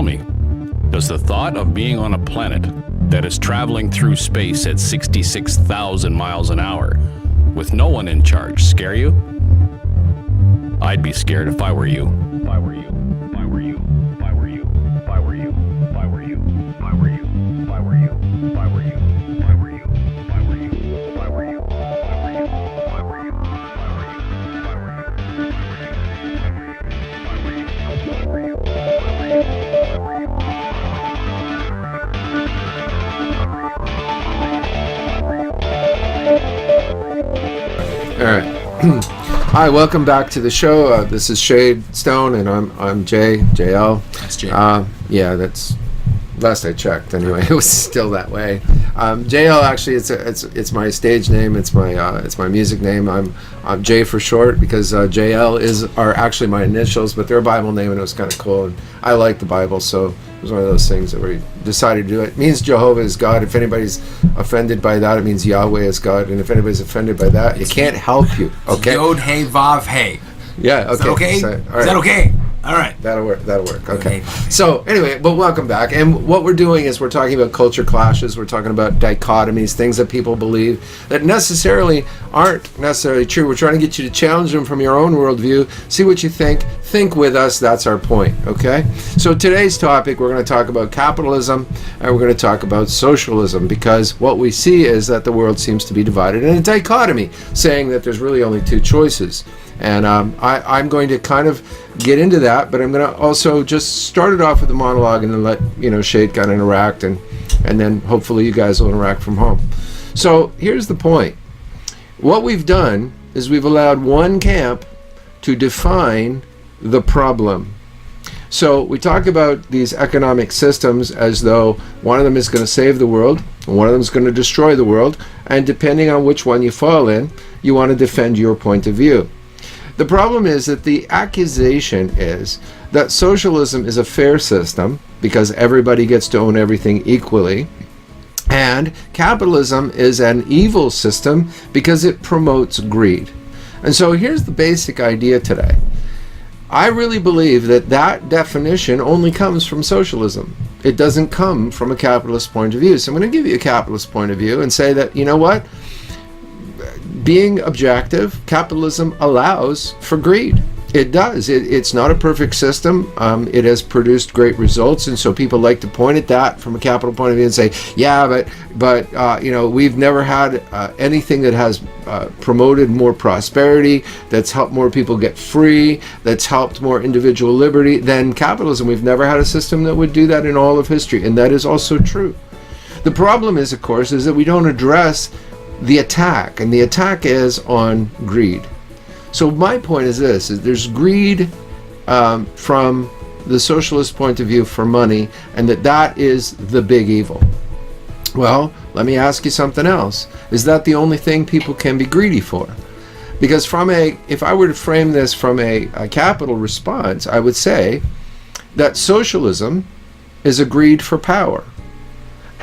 Tell me, does the thought of being on a planet that is traveling through space at 66,000 miles an hour with no one in charge scare you? I'd be scared if I were you. If I were you. If I were you. If I were you. If I were you. If I were you. If I were you. If I were you. If I were you. If I were you. If I were you. If I were you. If I were you. All right. Hi, welcome back to the show. This is Shade Stone, and I'm JL. That's Jay. Yeah, that's last I checked. Anyway, it was still that way. JL actually, it's my stage name. It's my music name. I'm J for short because JL are actually my initials, but they're a Bible name, and it was kind of cool. And I like the Bible, so it was one of those things that we decided to do. It means Jehovah is God. If anybody's offended by that, it means Yahweh is God. And if anybody's offended by that, it can't help you. Okay. Yod Hey Vav Hey. Yeah. Okay. Is that okay? So, all right. Is that okay? All right. That'll work. Okay. So anyway, but welcome back. And what we're doing is we're talking about culture clashes. We're talking about dichotomies, things that people believe that necessarily aren't necessarily true. We're trying to get you to challenge them from your own worldview. See what you think. Think with us. That's our point. Okay. So today's topic, we're going to talk about capitalism and we're going to talk about socialism, because what we see is that the world seems to be divided in a dichotomy, saying that there's really only two choices. And I'm going to kind of get into that, but I'm going to also just start it off with a monologue and then let Shade kind of interact, and then hopefully you guys will interact from home. So here's the point. What we've done is we've allowed one camp to define the problem. So we talk about these economic systems as though one of them is going to save the world and one of them is going to destroy the world, and depending on which one you fall in, you want to defend your point of view. The problem is that the accusation is that socialism is a fair system because everybody gets to own everything equally, and capitalism is an evil system because it promotes greed. And so here's the basic idea today. I really believe that definition only comes from socialism. It doesn't come from a capitalist point of view. So I'm going to give you a capitalist point of view and say that, you know what? Being objective, capitalism allows for greed. It does. It's not a perfect system. It has produced great results, and so people like to point at that from a capital point of view and say, yeah, but we've never had anything that has promoted more prosperity, that's helped more people get free, that's helped more individual liberty than capitalism. We've never had a system that would do that in all of history, and that is also true. The problem is, of course, is that we don't address the attack, and the attack is on greed. So my point is this, is there's greed from the socialist point of view for money, and that is the big evil. Well, let me ask you something else. Is that the only thing people can be greedy for? Because if I were to frame this from a capital response, I would say that socialism is a greed for power.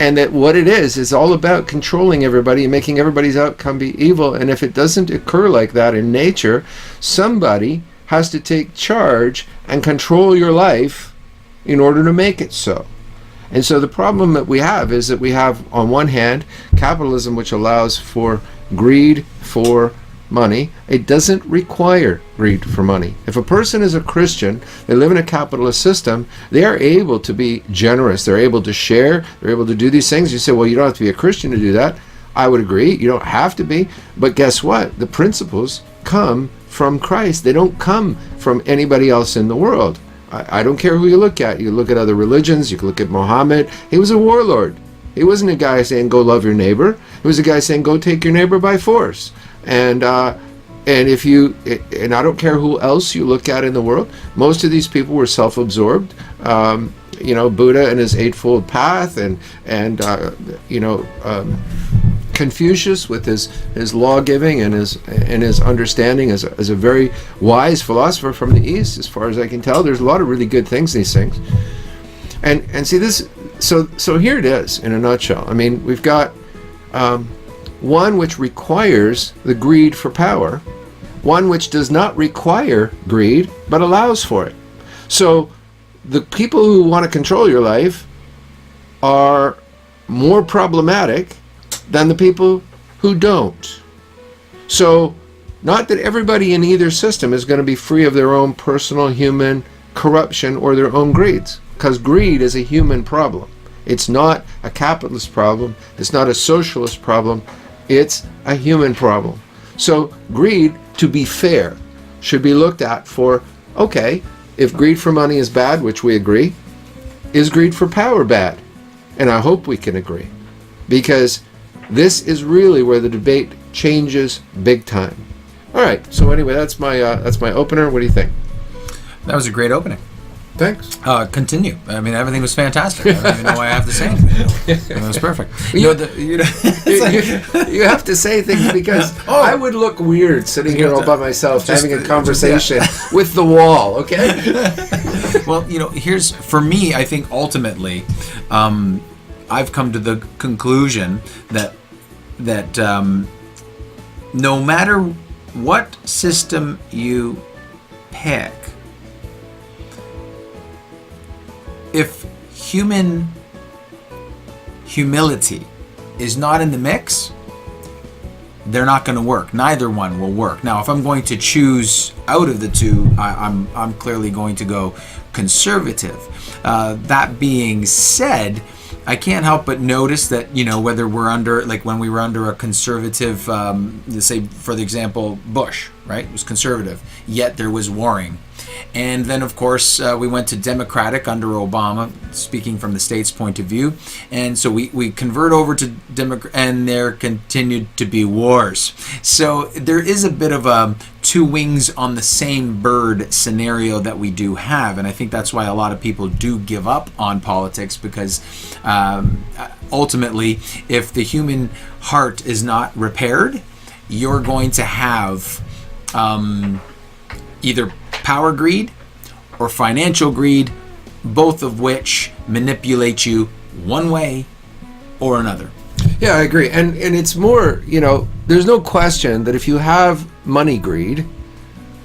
And that what it is all about controlling everybody and making everybody's outcome be evil. And if it doesn't occur like that in nature, somebody has to take charge and control your life in order to make it so. And so the problem that we have is that we have, on one hand, capitalism, which allows for greed for money. It doesn't require greed for money. If a person is a Christian, they live in a capitalist system, they are able to be generous, they're able to share, they're able to do these things. You say, well, you don't have to be a Christian to do that. I would agree, you don't have to be, but guess what? The principles come from Christ. They don't come from anybody else in the world. I don't care who you look at. You look at other religions, you can look at Muhammad. He was a warlord. He wasn't a guy saying, go love your neighbor. He was a guy saying, go take your neighbor by force. And I don't care who else you look at in the world. Most of these people were self-absorbed. Buddha and his Eightfold Path, and Confucius with his law giving and his understanding as a very wise philosopher from the East, as far as I can tell. There's a lot of really good things in these things. And see this. So here it is in a nutshell. I mean, we've got one which requires the greed for power, one which does not require greed but allows for it. So the people who want to control your life are more problematic than the people who don't. So, not that everybody in either system is going to be free of their own personal human corruption or their own greeds, because greed is a human problem. It's not a capitalist problem. It's not a socialist problem. It's a human problem. So greed, to be fair, should be looked at for, okay, if greed for money is bad, which we agree, is greed for power bad? And I hope we can agree, because this is really where the debate changes big time. All right. So anyway, that's my opener. What do you think? That was a great opening. Thanks. Continue. I mean, everything was fantastic. I don't even know why I have to say anything. It was perfect. You have to say things because I would look weird sitting here all by myself having a conversation with the wall, okay? Well, here's, for me, I think ultimately, I've come to the conclusion that no matter what system you pick, if human humility is not in the mix, they're not going to work. Neither one will work. Now, if I'm going to choose out of the two, I'm clearly going to go conservative. That being said, I can't help but notice that, whether we're under, like when we were under a conservative, say, for the example, Bush, right? It was conservative, yet there was warring. And then, of course, we went to Democratic under Obama, speaking from the state's point of view. And so we convert over to Democrat, and there continued to be wars. So there is a bit of a two wings on the same bird scenario that we do have. And I think that's why a lot of people do give up on politics, because ultimately, if the human heart is not repaired, you're going to have either power greed or financial greed, both of which manipulate you one way or another. Yeah, I agree. And it's more, there's no question that if you have money greed,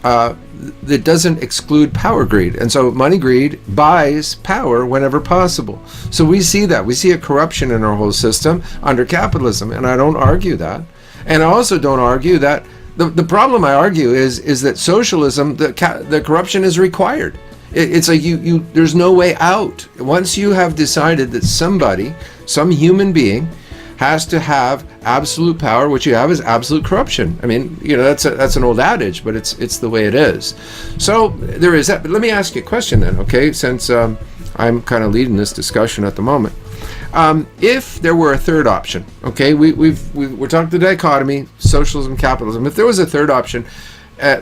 that doesn't exclude power greed. And so money greed buys power whenever possible. So we see that. We see a corruption in our whole system under capitalism, and I don't argue that. And I also don't argue that the problem, I argue, is that socialism, the corruption is required. It's like there's no way out. Once you have decided that some human being, has to have absolute power, what you have is absolute corruption. I mean, that's an old adage, but it's the way it is. So there is that. But let me ask you a question then, okay? Since I'm kind of leading this discussion at the moment. If there were a third option, okay, we're talking the dichotomy, socialism, capitalism. If there was a third option,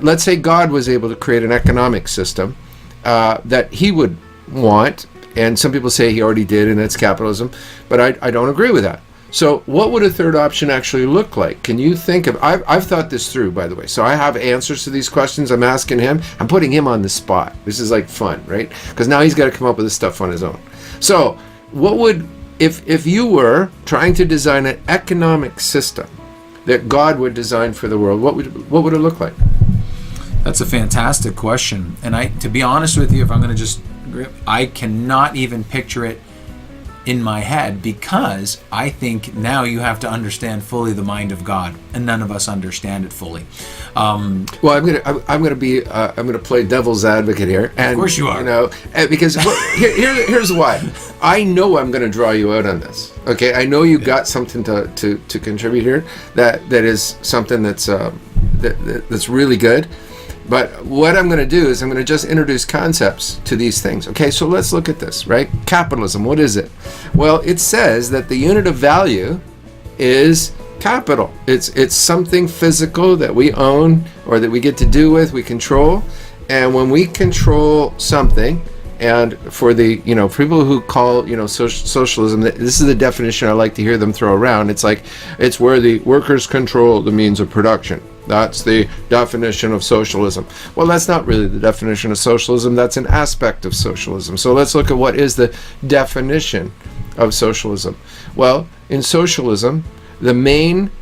let's say God was able to create an economic system that he would want, and some people say he already did, and that's capitalism, but I don't agree with that. So what would a third option actually look like? Can you think of, I've thought this through, by the way, so I have answers to these questions. I'm asking him, I'm putting him on the spot. This is like fun, right? Because now he's got to come up with this stuff on his own. So what would, if you were trying to design an economic system that God would design for the world, what would it look like? That's a fantastic question. And to be honest with you, if I'm going to just, I cannot even picture it in my head, because I think now you have to understand fully the mind of God, and none of us understand it fully. Well, I'm gonna play devil's advocate here, and of course you are. Because here's why. I know I'm gonna draw you out on this. Okay, I know you got something to contribute here that is something that's really good. But what I'm going to do is I'm going to just introduce concepts to these things. Okay, so let's look at this, right? Capitalism, what is it? Well, it says that the unit of value is capital. It's something physical that we own or that we get to do with, we control. And when we control something, and for the, for people who call, socialism, this is the definition I like to hear them throw around. It's like, it's where the workers control the means of production. That's the definition of socialism. Well, that's not really the definition of socialism. That's an aspect of socialism. So let's look at what is the definition of socialism. Well, in socialism, the main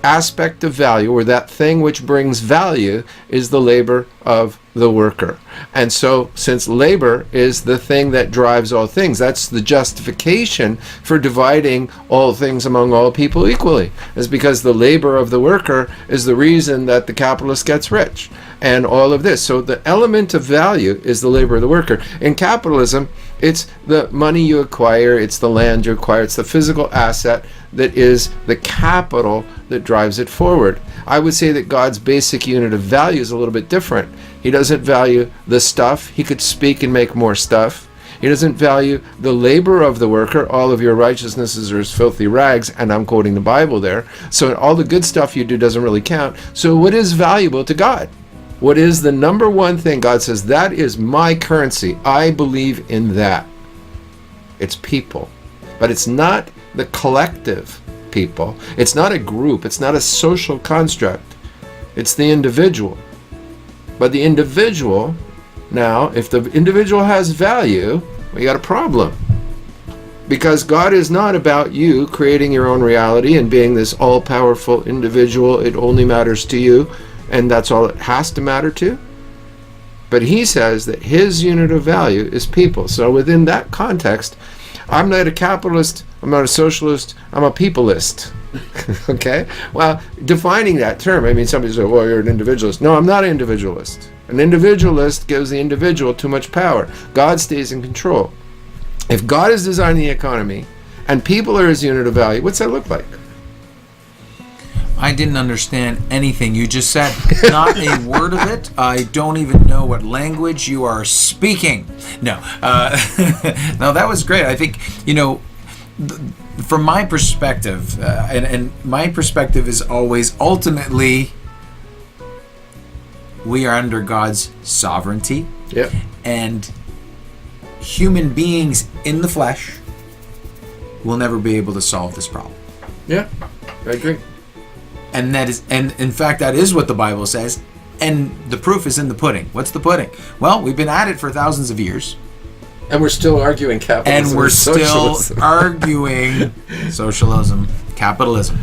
aspect of value, or that thing which brings value, is the labor of the worker. And so, since labor is the thing that drives all things, that's the justification for dividing all things among all people equally, is because the labor of the worker is the reason that the capitalist gets rich and all of this. So the element of value is the labor of the worker. In capitalism, it's the money you acquire, it's the land you acquire, it's the physical asset that is the capital that drives it forward. I would say that God's basic unit of value is a little bit different. He doesn't value the stuff. He could speak and make more stuff. He doesn't value the labor of the worker. All of your righteousnesses are as filthy rags, and I'm quoting the Bible there. So all the good stuff you do doesn't really count. So what is valuable to God? What is the number one thing? God says, that is my currency. I believe in that. It's people. But it's not the collective people. It's not a group. It's not a social construct. It's the individual. But the individual, now, if the individual has value, we got a problem. Because God is not about you creating your own reality and being this all-powerful individual. It only matters to you, and that's all it has to matter to. But he says that his unit of value is people. So within that context, I'm not a capitalist, I'm not a socialist, I'm a peopleist. Okay? Well, defining that term, I mean, somebody says, well, you're an individualist. No, I'm not an individualist. An individualist gives the individual too much power. God stays in control. If God has designed the economy and people are his unit of value, what's that look like? I didn't understand anything you just said. Not a word of it. I don't even know what language you are speaking. No. No, that was great. I think, from my perspective, and my perspective is always ultimately we are under God's sovereignty. Yep. And human beings in the flesh will never be able to solve this problem. Yeah, I agree. And that is, and in fact, that is what the Bible says. And the proof is in the pudding. What's the pudding? Well, we've been at it for thousands of years. And we're still arguing capitalism. And we're still arguing socialism, capitalism.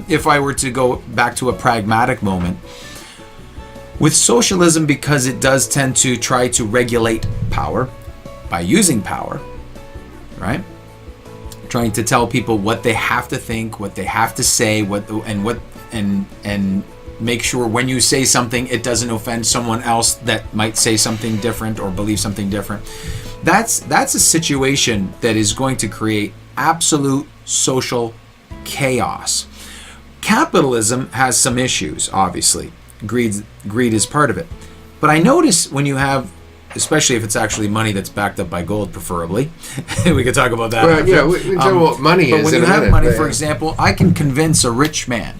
If I were to go back to a pragmatic moment, with socialism, because it does tend to try to regulate power by using power, right? Trying to tell people what they have to think, what they have to say, and make sure when you say something, it doesn't offend someone else that might say something different or believe something different. That's a situation that is going to create absolute social chaos. Capitalism has some issues, obviously. Greed is part of it. But I notice when you have, especially if it's actually money that's backed up by gold, preferably. We could talk about that. Well, yeah, we can talk about what money is. But when you have money, for example, I can convince a rich man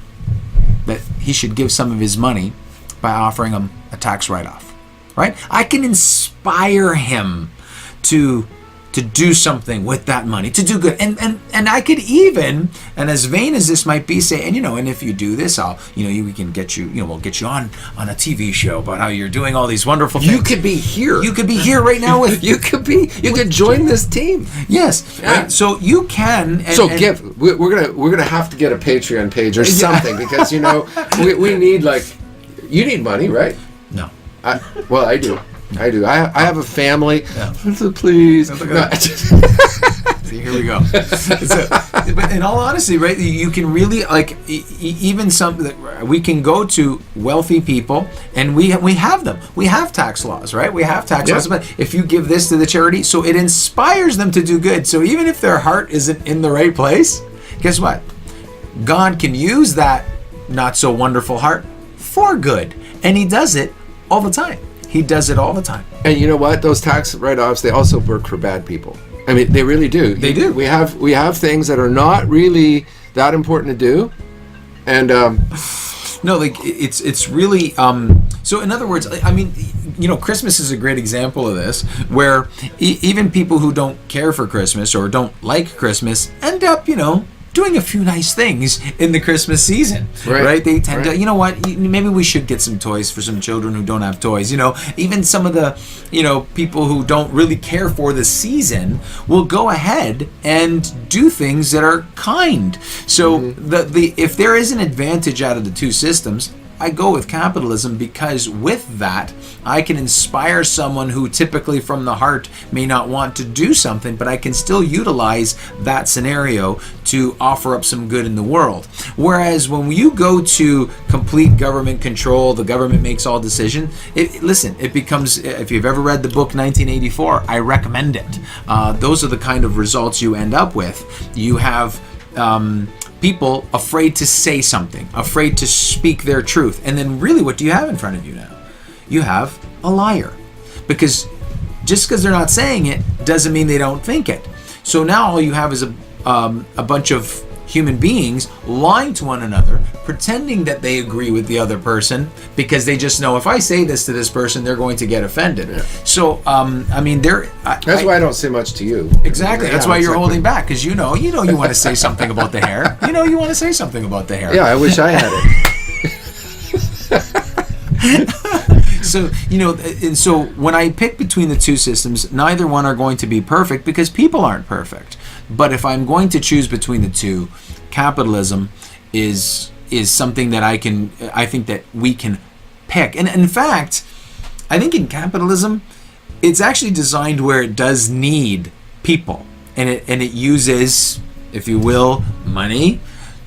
that he should give some of his money by offering him a tax write-off, right? I can inspire him to do something with that money, to do good. And I could even, and as vain as this might be, say, and if you do this, we can get you, we'll get you on a TV show about how you're doing all these wonderful things. You could be here. You could be here right now with you could join this team. Yes. Yeah. Right? So you can give. We're gonna have to get a Patreon page or something because we need you need money, right? No. I do. I have a family. Yeah. Please. No. See, here we go. But in all honesty, right? You can really even we can go to wealthy people, and we have them. We have tax laws, right? We have tax laws. But if you give this to the charity, so it inspires them to do good. So even if their heart isn't in the right place, guess what? God can use that not so wonderful heart for good, and He does it all the time. He does it all the time. And you know what? Those tax write-offs, they also work for bad people. I mean, they really do. They do. We have things that are not really that important to do, and no, it's really. So in other words, I mean, Christmas is a great example of this, where even people who don't care for Christmas or don't like Christmas end up, doing a few nice things in the Christmas season, right? They tend to, maybe we should get some toys for some children who don't have toys. Even some of the, people who don't really care for the season will go ahead and do things that are kind. So the if there is an advantage out of the two systems, I go with capitalism because with that, I can inspire someone who typically from the heart may not want to do something, but I can still utilize that scenario to offer up some good in the world. Whereas when you go to complete government control, the government makes all decisions, it becomes, if you've ever read the book 1984, I recommend it. Those are the kind of results you end up with. You have people afraid to say something, afraid to speak their truth. And then really what do you have in front of you now? You have a liar. Because just because they're not saying it doesn't mean they don't think it. So now all you have is a bunch of human beings lying to one another, pretending that they agree with the other person because they just know if I say this to this person, they're going to get offended. Yeah. So, I mean, that's why I don't say much to you. Exactly. That's why you're holding back, because you know you want to say something about the hair. You know you want to say something about the hair. Yeah, I wish I had it. So, and so when I pick between the two systems, neither one are going to be perfect because people aren't perfect. But if I'm going to choose between the two, capitalism is something that I think that we can pick. And in fact, I think in capitalism, it's actually designed where it does need people. And it uses, if you will, money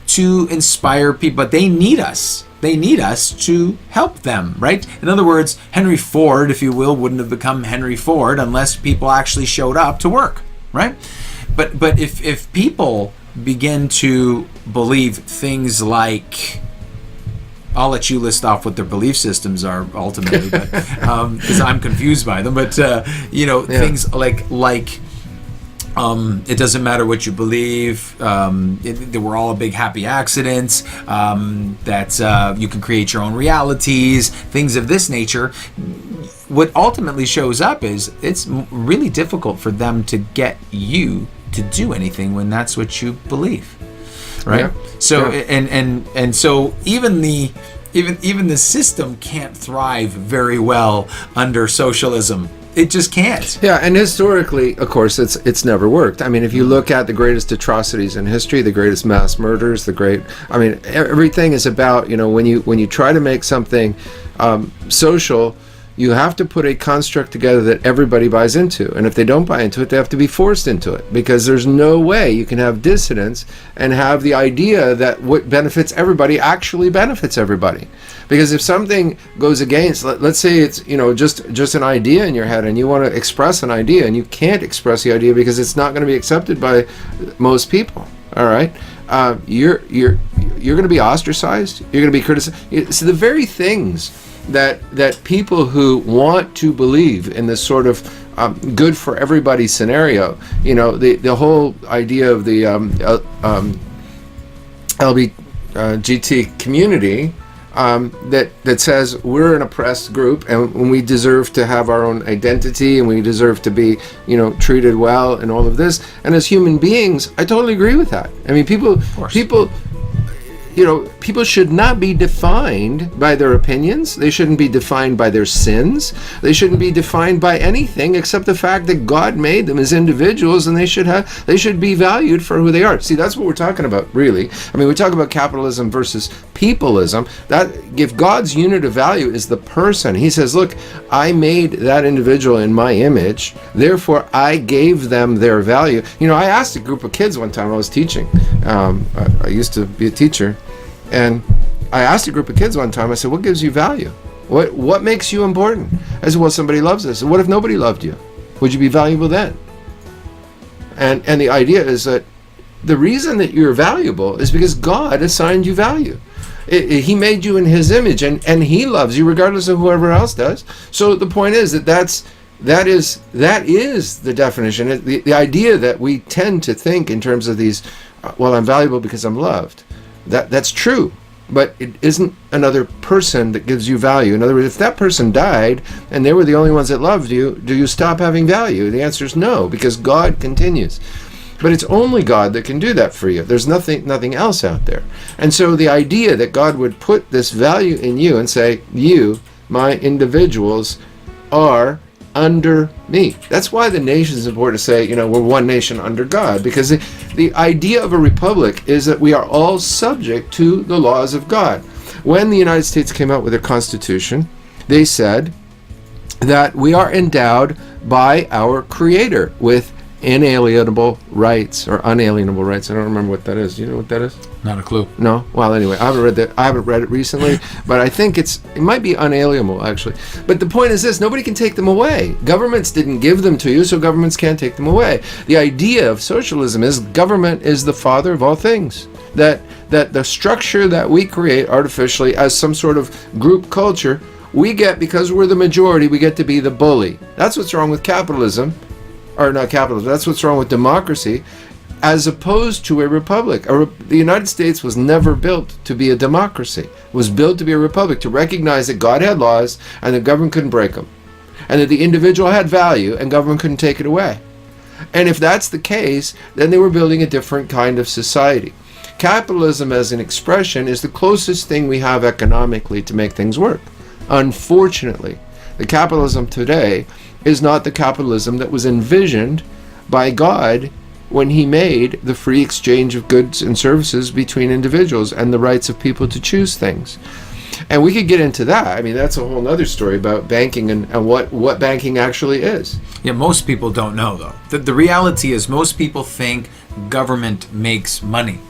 to inspire people. But they need us. They need us to help them, right? In other words, Henry Ford, if you will, wouldn't have become Henry Ford unless people actually showed up to work, right? But if people begin to believe things like, I'll let you list off what their belief systems are ultimately, but because I'm confused by them. But things like it doesn't matter what you believe. They were all a big happy accidents. That you can create your own realities. Things of this nature. What ultimately shows up is it's really difficult for them to get you to do anything when that's what you believe, right? Yeah. So and so even the system can't thrive very well under socialism. It just can't. Yeah, and historically, of course, it's never worked. I mean, if you look at the greatest atrocities in history, the greatest mass murders, everything is about, when you try to make something social, you have to put a construct together that everybody buys into. And if they don't buy into it, they have to be forced into it, because there's no way you can have dissidence and have the idea that what benefits everybody actually benefits everybody. Because if something goes against, let's say it's just an idea in your head, and you want to express an idea, and you can't express the idea because it's not going to be accepted by most people. All right, you're going to be ostracized. You're going to be criticized. So the very things that people who want to believe in this sort of good for everybody scenario, the whole idea of the LGBT community, that says we're an oppressed group and we deserve to have our own identity and we deserve to be treated well and all of this. And as human beings, I totally agree with that. I mean, people should not be defined by their opinions. They shouldn't be defined by their sins. They shouldn't be defined by anything except the fact that God made them as individuals, and they should be valued for who they are. See, that's what we're talking about, really. I mean, we talk about capitalism versus peopleism. That if God's unit of value is the person, he says, look, I made that individual in my image, therefore I gave them their value. I asked a group of kids one time, I was teaching. I used to be a teacher. And I asked a group of kids one time, I said, what gives you value? What makes you important? I said, well, somebody loves us. What if nobody loved you? Would you be valuable then? And the idea is that the reason that you're valuable is because God assigned you value. He made you in his image, and he loves you regardless of whoever else does. So the point is that is the definition. The idea that we tend to think in terms of these, I'm valuable because I'm loved. That's true, but it isn't another person that gives you value. In other words, if that person died and they were the only ones that loved you, do you stop having value? The answer is no, because God continues. But it's only God that can do that for you. There's nothing else out there. And so the idea that God would put this value in you and say, you, my individuals, are under me. That's why the nation is important to say, we're one nation under God, because the idea of a republic is that we are all subject to the laws of God. When the United States came out with their Constitution, they said that we are endowed by our Creator with inalienable rights, or unalienable rights. I don't remember what that is. Do you know what that is? Not a clue. No? Well, anyway, I haven't read it recently, but I think it might be unalienable, actually. But the point is this: nobody can take them away. Governments didn't give them to you, so governments can't take them away. The idea of socialism is government is the father of all things. That the structure that we create artificially as some sort of group culture, we get, because we're the majority, we get to be the bully. That's what's wrong with capitalism. Or not capitalism, that's what's wrong with democracy, as opposed to a republic. The United States was never built to be a democracy. It was built to be a republic, to recognize that God had laws and the government couldn't break them, and that the individual had value and government couldn't take it away. And if that's the case, then they were building a different kind of society. Capitalism as an expression is the closest thing we have economically to make things work. Unfortunately, the capitalism today is not the capitalism that was envisioned by God when he made the free exchange of goods and services between individuals and the rights of people to choose things. And we could get into that. I mean, that's a whole other story about banking and what banking actually is. Yeah, most people don't know, though. The reality is most people think government makes money.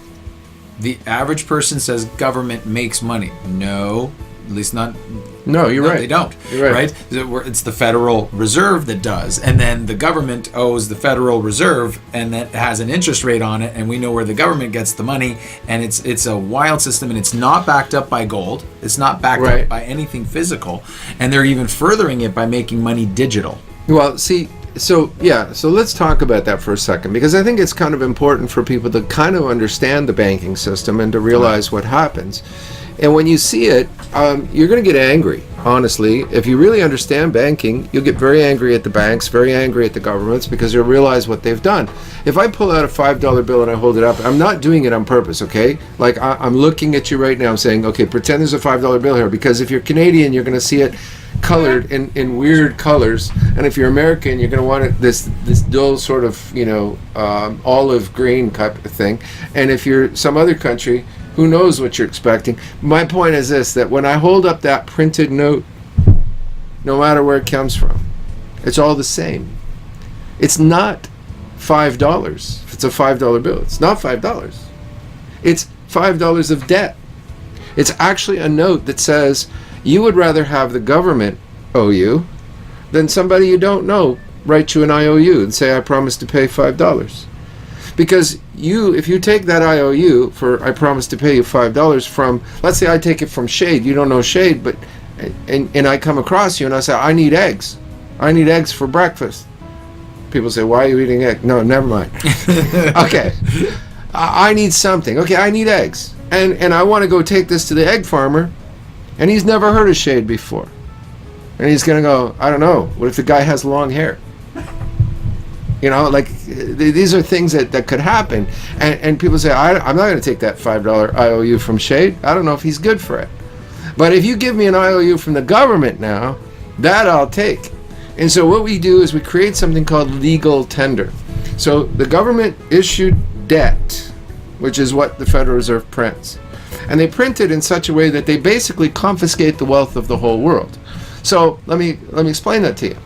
The average person says government makes money. No, at least not. No, you're right. They don't. You're right. It's the Federal Reserve that does. And then the government owes the Federal Reserve, and that has an interest rate on it, and we know where the government gets the money, and it's a wild system, and it's not backed up by gold. It's not backed up by anything physical. And they're even furthering it by making money digital. Well, see, so let's talk about that for a second, because I think it's kind of important for people to kind of understand the banking system and to realize what happens. And when you see it, you're going to get angry, honestly. If you really understand banking, you'll get very angry at the banks, very angry at the governments, because you'll realize what they've done. If I pull out a $5 bill and I hold it up, I'm not doing it on purpose, okay? Like, I'm looking at you right now saying, okay, pretend there's a $5 bill here, because if you're Canadian, you're going to see it colored in weird colors, and if you're American, you're going to want it this dull sort of, olive green type of thing. And if you're some other country, who knows what you're expecting. My point is this, that when I hold up that printed note, no matter where it comes from, it's all the same. It's not $5. If it's a $5 bill, it's not $5. It's $5 of debt. It's actually a note that says you would rather have the government owe you than somebody you don't know write you an IOU and say, I promise to pay $5. Because if you take that IOU for I promise to pay you $5 from, let's say I take it from Shade, you don't know Shade, but and I come across you and I say, I need eggs. I need eggs for breakfast. People say, why are you eating eggs? No, never mind. Okay. I need something. Okay, I need eggs. And I want to go take this to the egg farmer, and he's never heard of Shade before. And he's going to go, I don't know, what if the guy has long hair? These are things that could happen. And people say, I'm not going to take that $5 IOU from Shade. I don't know if he's good for it. But if you give me an IOU from the government now, that I'll take. And so what we do is we create something called legal tender. So the government issued debt, which is what the Federal Reserve prints. And they print it in such a way that they basically confiscate the wealth of the whole world. So let me explain that to you.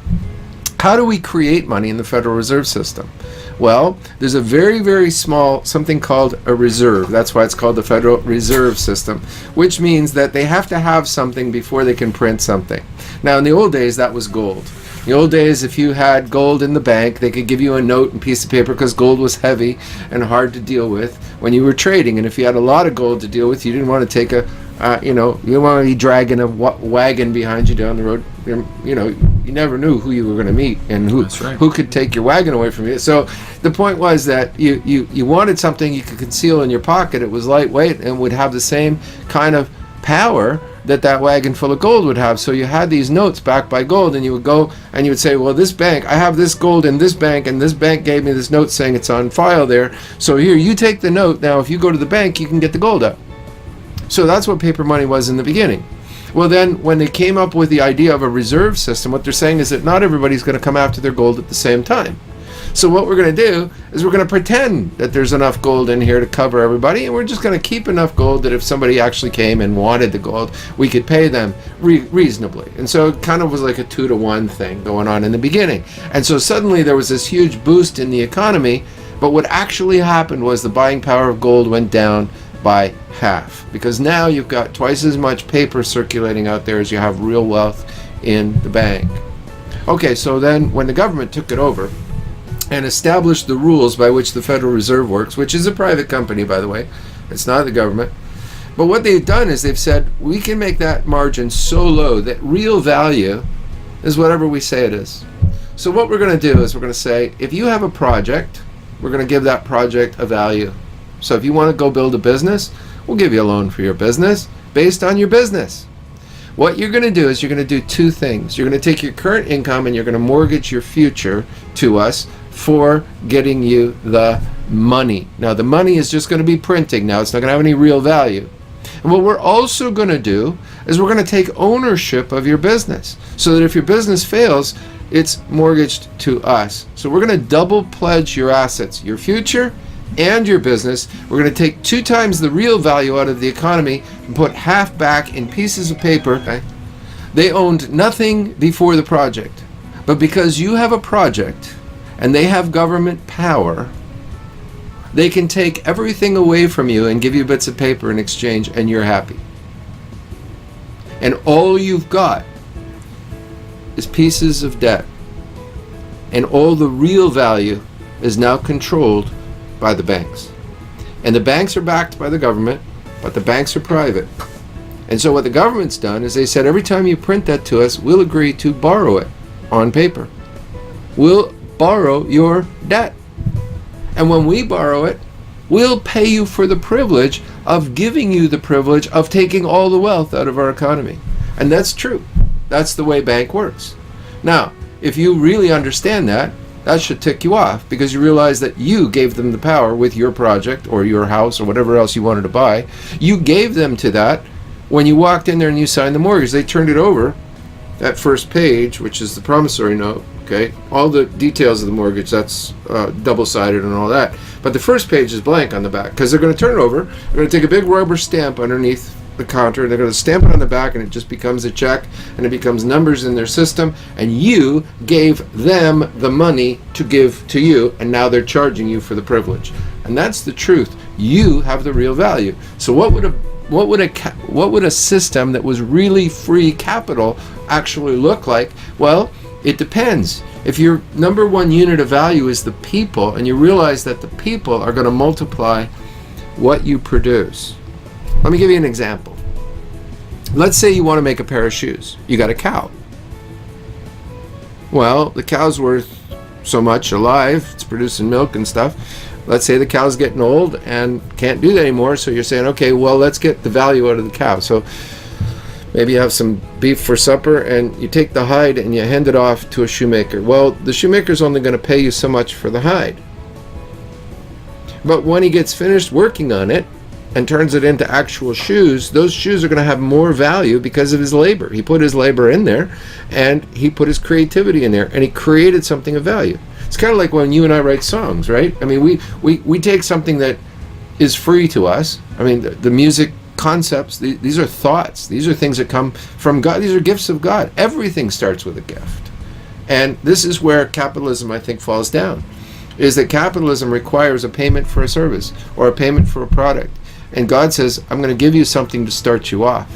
How do we create money in the Federal Reserve System? Well, there's a very, very small, something called a reserve. That's why it's called the Federal Reserve System, which means that they have to have something before they can print something. Now, in the old days, that was gold. In the old days, if you had gold in the bank, they could give you a note and piece of paper because gold was heavy and hard to deal with when you were trading. And if you had a lot of gold to deal with, you didn't want to take you don't want to be dragging a wagon behind you down the road. You never knew who you were going to meet and who could take your wagon away from you. So the point was that you wanted something you could conceal in your pocket. It was lightweight and would have the same kind of power that wagon full of gold would have. So you had these notes backed by gold, and you would go and you would say, well, this bank, I have this gold in this bank, and this bank gave me this note saying it's on file there. So here, you take the note. Now, if you go to the bank, you can get the gold out. So that's what paper money was in the beginning. Well, then, when they came up with the idea of a reserve system, what they're saying is that not everybody's going to come after their gold at the same time. So what we're going to do is we're going to pretend that there's enough gold in here to cover everybody, and we're just going to keep enough gold that if somebody actually came and wanted the gold, we could pay them reasonably. And so it kind of was like a 2-to-1 thing going on in the beginning. And so suddenly there was this huge boost in the economy, but what actually happened was the buying power of gold went down by half, because now you've got twice as much paper circulating out there as you have real wealth in the bank. Okay, so then when the government took it over and established the rules by which the Federal Reserve works, which is a private company, by the way, it's not the government, but what they've done is they've said, we can make that margin so low that real value is whatever we say it is. So what we're going to do is we're going to say, if you have a project, we're going to give that project a value. So if you want to go build a business, we'll give you a loan for your business based on your business. What you're going to do is you're going to do two things. You're going to take your current income and you're going to mortgage your future to us for getting you the money. Now the money is just going to be printing. Now it's not going to have any real value. And what we're also going to do is we're going to take ownership of your business, so that if your business fails, it's mortgaged to us. So we're going to double pledge your assets, your future and your business. We're going to take 2 times the real value out of the economy and put half back in pieces of paper. Okay? They owned nothing before the project, but because you have a project and they have government power, they can take everything away from you and give you bits of paper in exchange, and you're happy. And all you've got is pieces of debt, and all the real value is now controlled by the banks. And the banks are backed by the government, but the banks are private. And so what the government's done is they said, every time you print that to us, we'll agree to borrow it on paper. We'll borrow your debt. And when we borrow it, we'll pay you for the privilege of giving you the privilege of taking all the wealth out of our economy. And that's true. That's the way bank works. Now, if you really understand that, that should tick you off, because you realize that you gave them the power with your project or your house or whatever else you wanted to buy. You gave them to that when you walked in there and you signed the mortgage. They turned it over, that first page, which is the promissory note, okay? All the details of the mortgage, that's double-sided and all that. But the first page is blank on the back, because they're going to turn it over. They're going to take a big rubber stamp underneath the counter. They're going to stamp it on the back, and it just becomes a check, and it becomes numbers in their system, and you gave them the money to give to you, and now they're charging you for the privilege. And that's the truth. You have the real value. So what would a system that was really free capital actually look like? Well, it depends. If your number one unit of value is the people, and you realize that the people are going to multiply what you produce. Let me give you an example. Let's say you want to make a pair of shoes. You got a cow. Well, the cow's worth so much alive, it's producing milk and stuff. Let's say the cow's getting old and can't do that anymore, so you're saying, okay, well, let's get the value out of the cow. So maybe you have some beef for supper, and you take the hide and you hand it off to a shoemaker. Well, the shoemaker's only going to pay you so much for the hide. But when he gets finished working on it and turns it into actual shoes, those shoes are going to have more value because of his labor. He put his labor in there, and he put his creativity in there, and he created something of value. It's kind of like when you and I write songs, right? I mean, we take something that is free to us. I mean, the music concepts, these are thoughts. These are things that come from God. These are gifts of God. Everything starts with a gift. And this is where capitalism, I think, falls down, is that capitalism requires a payment for a service or a payment for a product. And God says, I'm going to give you something to start you off.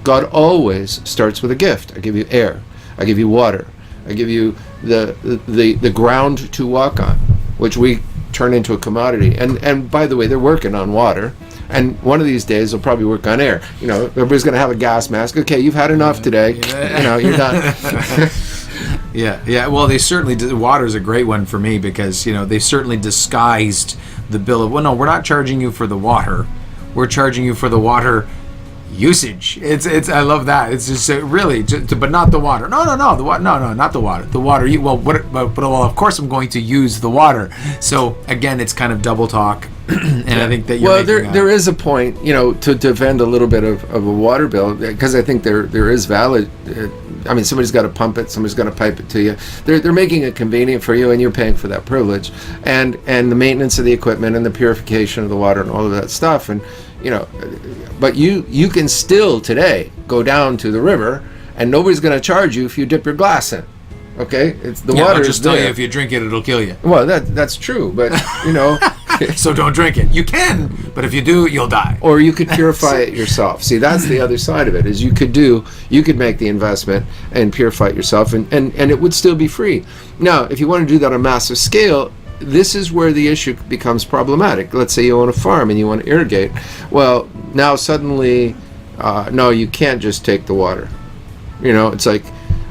God always starts with a gift. I give you air. I give you water. I give you the ground to walk on, which we turn into a commodity. And by the way, they're working on water. And one of these days they'll probably work on air. You know, everybody's going to have a gas mask. Okay, you've had enough today. You know, you're done. Yeah. Well, they certainly did. Water's a great one for me, because, you know, they certainly disguised the bill of, well, no, we're not charging you for the water. We're charging you for the water usage. It's I love that. It's just really, but not the water. No, the water. No, not the water. The water. But of course I'm going to use the water. So again, it's kind of double talk. And I think that you're there is a point, you know, to defend a little bit of a water bill, because I think there is valid I mean, somebody's got to pump it, somebody's got to pipe it to you. They're making it convenient for you, and you're paying for that privilege, and the maintenance of the equipment and the purification of the water and all of that stuff. And but you can still today go down to the river, and nobody's going to charge you if you dip your glass in. Okay, it's the water. I'll just is tell there. you, if you drink it, it'll kill you. Well, that's true, but So don't drink it. You can, but if you do, you'll die. or you could purify it yourself. See, that's the other side of it. Is you could make the investment and purify it yourself, and it would still be free. Now, if you want to do that on a massive scale, this is where the issue becomes problematic. Let's say you own a farm and you want to irrigate. Well, now suddenly, no, you can't just take the water. It's like,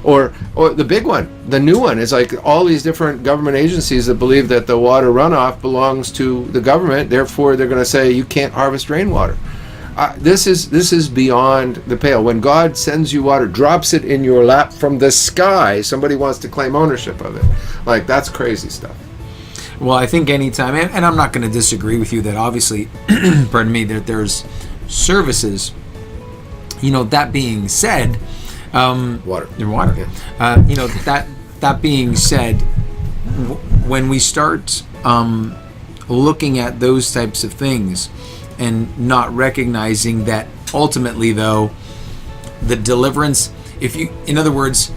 or the big one, the new one is like all these different government agencies that believe that the water runoff belongs to the government. Therefore, they're going to say you can't harvest rainwater. This is beyond the pale. When God sends you water, drops it in your lap from the sky, somebody wants to claim ownership of it. Like, that's crazy stuff. Well, I think anytime, and I'm not going to disagree with you that obviously, pardon me, that there's services. That being said, Water. Yeah. That being said, when we start looking at those types of things and not recognizing that ultimately, though, the deliverance, in other words,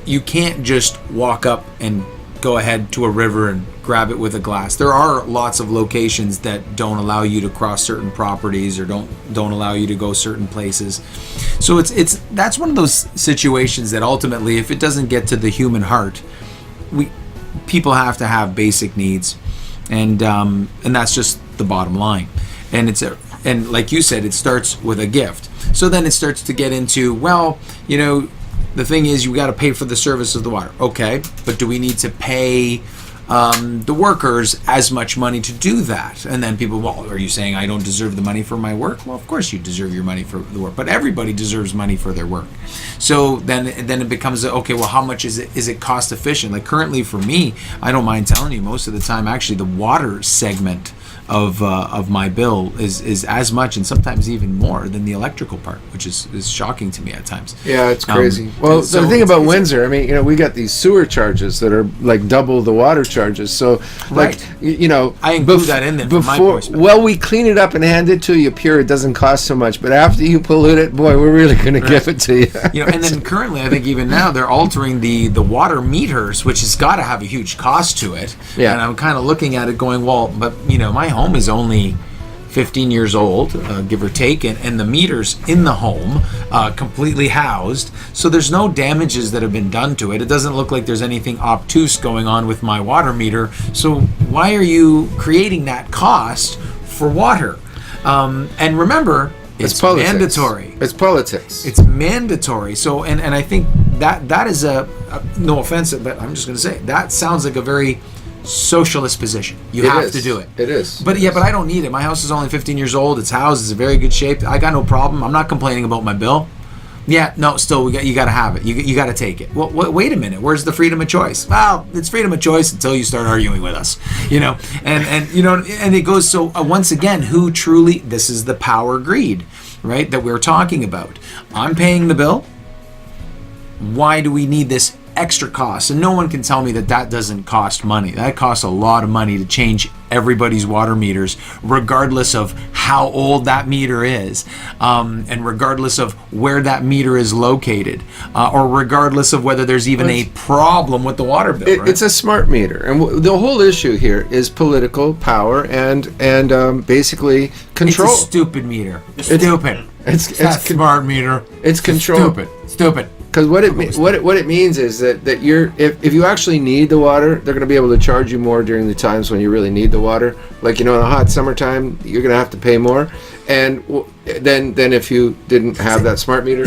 you can't just walk up and go ahead to a river and grab it with a glass. There are lots of locations that don't allow you to cross certain properties or don't allow you to go certain places. So that's one of those situations that ultimately, if it doesn't get to the human heart, people have to have basic needs, and that's just the bottom line. And like you said, it starts with a gift. So then it starts to get into, well, the thing is, you got to pay for the service of the water. Okay, but do we need to pay the workers as much money to do that? And then people, well, are you saying I don't deserve the money for my work? Well, of course you deserve your money for the work, but everybody deserves money for their work. So then it becomes, okay, well, how much is it? Is it cost efficient? Like currently for me, I don't mind telling you, most of the time, actually, the water segment of my bill is as much and sometimes even more than the electrical part, which is shocking to me at times. Yeah, it's crazy. Well, so the thing about Windsor, I mean, we got these sewer charges that are like double the water charges. So, like, right. I include that in there. Well, we clean it up and hand it to you pure. It doesn't cost so much. But after you pollute it, boy, we're really going to give it to you. And then currently, I think even now they're altering the water meters, which has got to have a huge cost to it. Yeah. And I'm kind of looking at it going, well, but my home is only 15 years old, give or take, and the meters in the home completely housed, so there's no damages that have been done to it. It doesn't look like there's anything obtuse going on with my water meter, so why are you creating that cost for water? And remember, it's mandatory. It's politics. It's mandatory. So, and I think that is no offense, but I'm just going to say, that sounds like a very socialist position. You have to do it. It is. But but I don't need it. My house is only 15 years old. It's housed. It's in very good shape. I got no problem. I'm not complaining about my bill. Yeah, no, still, you got to have it. You got to take it. Well, wait a minute. Where's the freedom of choice? Well, it's freedom of choice until you start arguing with us, and it goes, so once again, who truly, this is the power greed, right, that we're talking about. I'm paying the bill. Why do we need this extra cost? And no one can tell me that doesn't cost money. That costs a lot of money to change everybody's water meters, regardless of how old that meter is, and regardless of where that meter is located, or regardless of whether there's even a problem with the water bill. Right? It's a smart meter, and the whole issue here is political power and basically control. It's a stupid meter. It's stupid. It's not a smart meter. It's control. Stupid. Because what it means is that you're, if you actually need the water, they're going to be able to charge you more during the times when you really need the water. Like, in the hot summertime, you're going to have to pay more, and then if you didn't have that smart meter.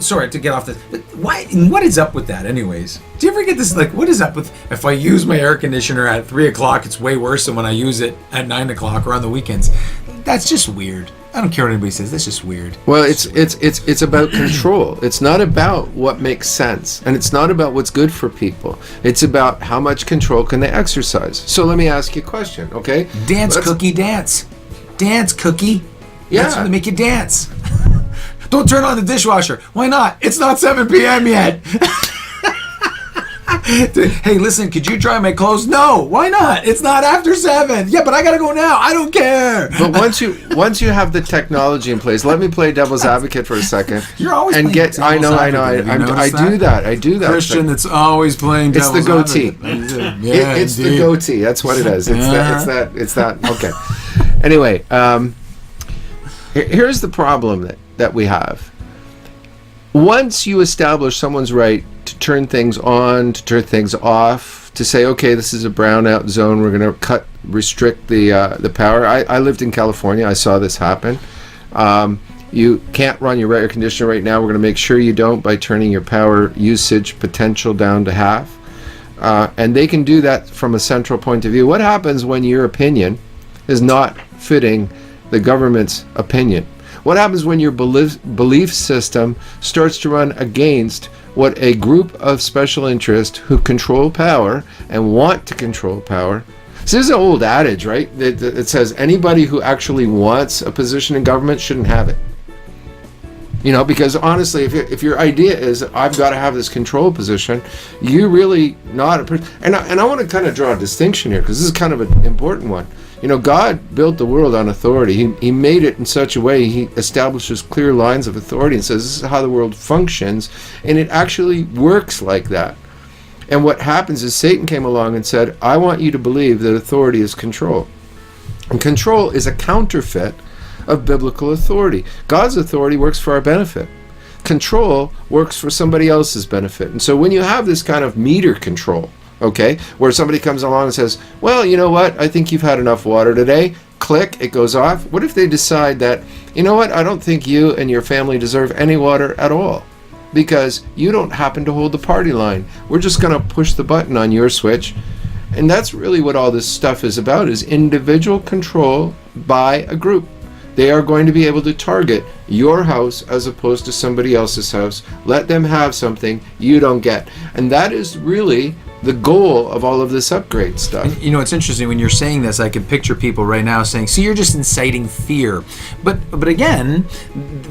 Sorry to get off this, but why? What is up with that, anyways? Do you ever get this? Like, what is up with if I use my air conditioner at 3 o'clock, it's way worse than when I use it at 9 o'clock or on the weekends? That's just weird. I don't care what anybody says. That's just weird. Well, it's about control. It's not about what makes sense, and it's not about what's good for people. It's about how much control can they exercise. So let me ask you a question, okay? Dance, cookie, dance. Dance, cookie. Yeah. That's when they make you dance. Don't turn on the dishwasher. Why not? It's not 7 p.m. yet. Hey, listen, could you dry my clothes? No, why not? It's not after 7. Yeah, but I gotta go now. I don't care. But once you have the technology in place, let me play devil's advocate for a second. You're always and playing get. devil's I know. I do that. Christian that's always playing It's devil's the goatee. advocate. Yeah, It's the goatee. That's what it is. It's that. Okay. Anyway, here's the problem that we have. Once you establish someone's right to turn things on, to turn things off, to say, okay, this is a brownout zone, we're going to restrict the power. I lived in California. I saw this happen. You can't run your air conditioner right now. We're going to make sure you don't by turning your power usage potential down to half. And they can do that from a central point of view. What happens when your opinion is not fitting the government's opinion? What happens when your belief system starts to run against what a group of special interests who control power and want to control power? So this is an old adage, right? It says anybody who actually wants a position in government shouldn't have it. You know, because honestly, if your idea is I've got to have this control position, you're really not and I want to kind of draw a distinction here, because this is kind of an important one. You know, God built the world on authority. He made it in such a way, he establishes clear lines of authority and says this is how the world functions, and it actually works like that. And what happens is Satan came along and said, I want you to believe that authority is control. And control is a counterfeit of biblical authority. God's authority works for our benefit. Control works for somebody else's benefit. And so when you have this kind of meter control, okay, where somebody comes along and says, well, you know what, I think you've had enough water today, click, it goes off. What if they decide that, you know what, I don't think you and your family deserve any water at all, because you don't happen to hold the party line. We're just going to push the button on your switch. And that's really what all this stuff is about, is individual control by a group. They are going to be able to target your house as opposed to somebody else's house. Let them have something you don't get. And that is really the goal of all of this upgrade stuff. And, you know, it's interesting when you're saying this. I can picture people right now saying, "So you're just inciting fear," but again,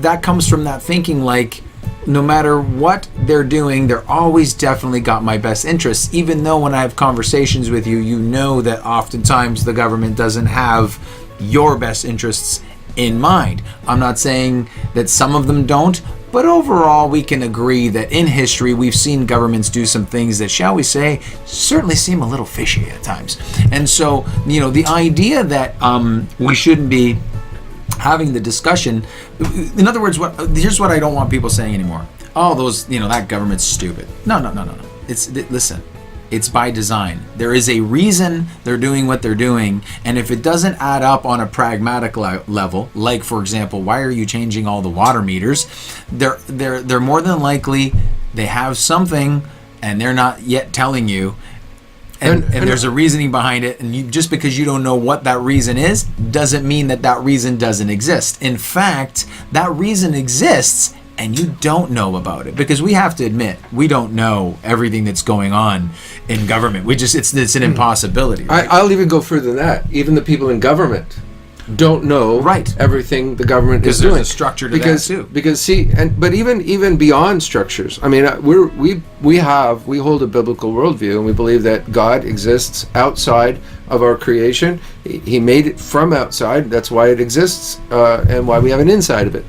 that comes from that thinking like, no matter what they're doing, they're always definitely got my best interests. Even though when I have conversations with you, you know that oftentimes the government doesn't have your best interests in mind. I'm not saying that some of them don't. But overall, we can agree that in history, we've seen governments do some things that, shall we say, certainly seem a little fishy at times. And so, you know, the idea that we shouldn't be having the discussion, in other words, here's what I don't want people saying anymore. Oh, those, you know, that government's stupid. No. Listen, it's by design. There is a reason they're doing what they're doing, and if it doesn't add up on a pragmatic level, like for example, why are you changing all the water meters? They're more than likely they have something, and they're not yet telling you. And there's a reasoning behind it, and just because you don't know what that reason is, doesn't mean that reason doesn't exist. In fact, that reason exists, and you don't know about it, because we have to admit we don't know everything that's going on in government. It's an impossibility. Right? I'll even go further than that. Even the people in government don't know everything the government is doing. There's a structure to that too. Because but even beyond structures, I mean, we hold a biblical worldview, and we believe that God exists outside of our creation. He made it from outside. That's why it exists, and why we have an inside of it.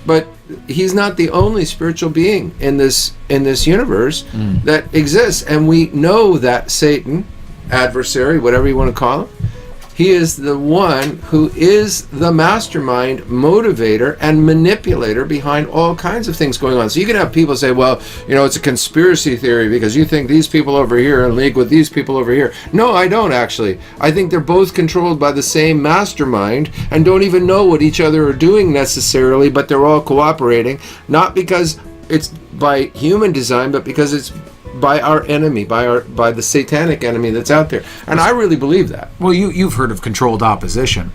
But he's not the only spiritual being in this universe that exists, and we know that Satan, adversary, whatever you want to call him, he is the one who is the mastermind, motivator, and manipulator behind all kinds of things going on. So you can have people say, well, you know, it's a conspiracy theory because you think these people over here are in league with these people over here. No, I don't actually. I think they're both controlled by the same mastermind and don't even know what each other are doing necessarily, but they're all cooperating, not because it's by human design, but because it's by our enemy, by the satanic enemy that's out there. And I really believe that. Well, you've heard of controlled opposition,